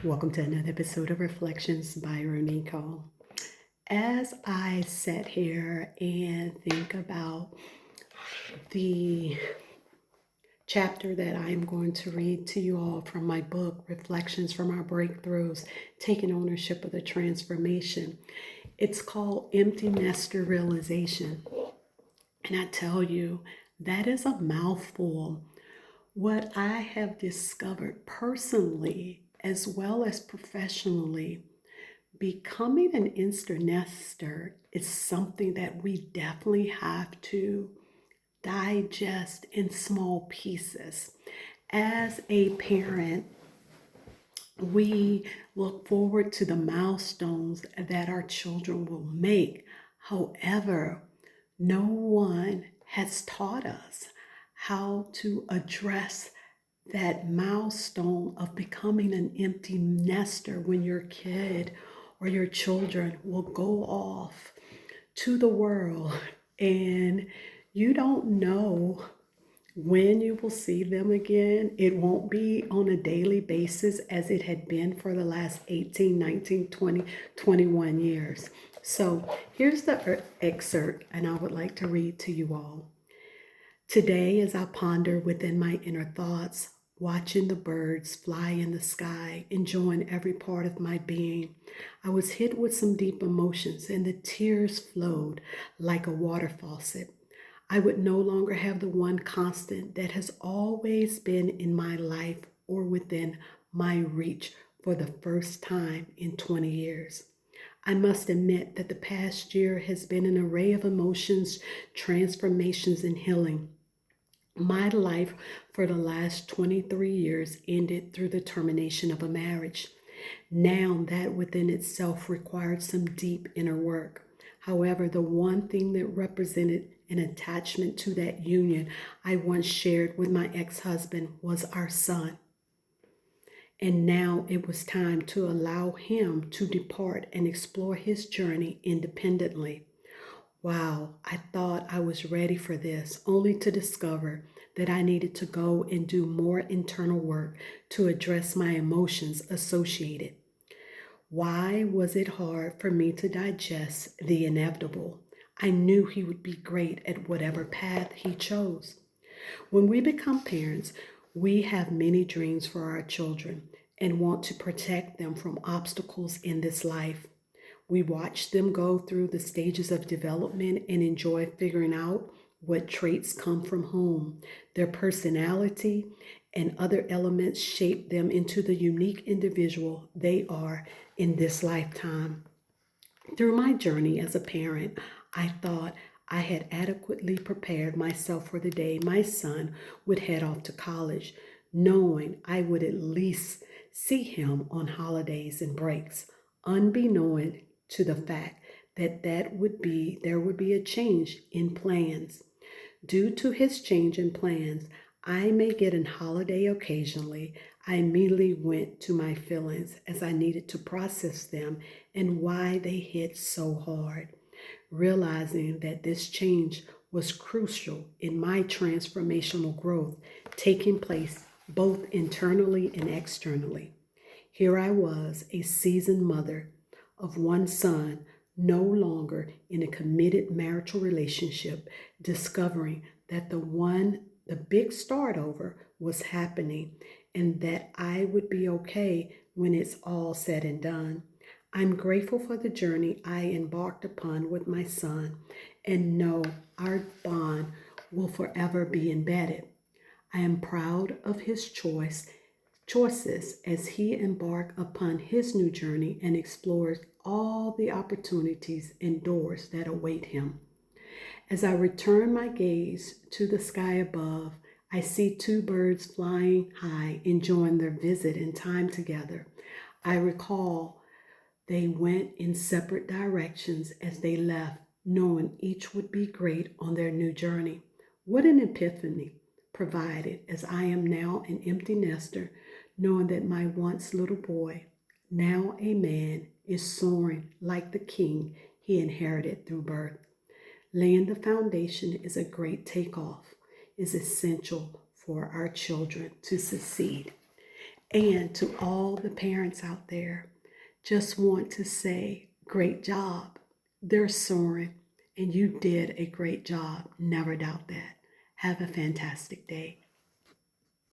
Welcome to another episode of Reflections by Roniko. As I sit here and think about the chapter that I am going to read to you all from my book, Reflections from Our Breakthroughs, Taking Ownership of the Transformation, it's called Empty Nester Realization. And I tell you, that is a mouthful. What I have discovered personally as well as professionally, becoming an instant nester is something that we definitely have to digest in small pieces. As a parent, we look forward to the milestones that our children will make. However, no one has taught us how to address that milestone of becoming an empty nester when your kid or your children will go off to the world and you don't know when you will see them again. It won't be on a daily basis as it had been for the last 18, 19, 20, 21 years. So here's the excerpt, and I would like to read to you all. Today, as I ponder within my inner thoughts, watching the birds fly in the sky, enjoying every part of my being, I was hit with some deep emotions and the tears flowed like a water faucet. I would no longer have the one constant that has always been in my life or within my reach for the first time in 20 years. I must admit that the past year has been an array of emotions, transformations, and healing. My life for the last 23 years ended through the termination of a marriage. Now, that within itself required some deep inner work. However, the one thing that represented an attachment to that union I once shared with my ex husband was our son. And now it was time to allow him to depart and explore his journey independently. Wow, I thought I was ready for this, only to discover that I needed to go and do more internal work to address my emotions associated. Why was it hard for me to digest the inevitable? I knew he would be great at whatever path he chose. When we become parents, we have many dreams for our children and want to protect them from obstacles in this life. We watch them go through the stages of development and enjoy figuring out what traits come from whom. Their personality and other elements shape them into the unique individual they are in this lifetime. Through my journey as a parent, I thought I had adequately prepared myself for the day my son would head off to college, knowing I would at least see him on holidays and breaks, unbeknown to the fact that there would be a change in plans. Due to his change in plans, I may get an holiday occasionally. I immediately went to my feelings as I needed to process them and why they hit so hard, realizing that this change was crucial in my transformational growth taking place both internally and externally. Here I was, a seasoned mother of one son, no longer in a committed marital relationship, discovering that the big start over was happening and that I would be okay when it's all said and done. I'm grateful for the journey I embarked upon with my son and know our bond will forever be embedded. I am proud of his choices as he embarked upon his new journey and explores all the opportunities and doors that await him. As I return my gaze to the sky above, I see two birds flying high, enjoying their visit and time together. I recall they went in separate directions as they left, knowing each would be great on their new journey. What an epiphany provided as I am now an empty nester, knowing that my once little boy, now a man, is soaring like the king he inherited through birth. Laying the foundation is a great takeoff, is essential for our children to succeed. And to all the parents out there, just want to say, great job. They're soaring, and you did a great job. Never doubt that. Have a fantastic day.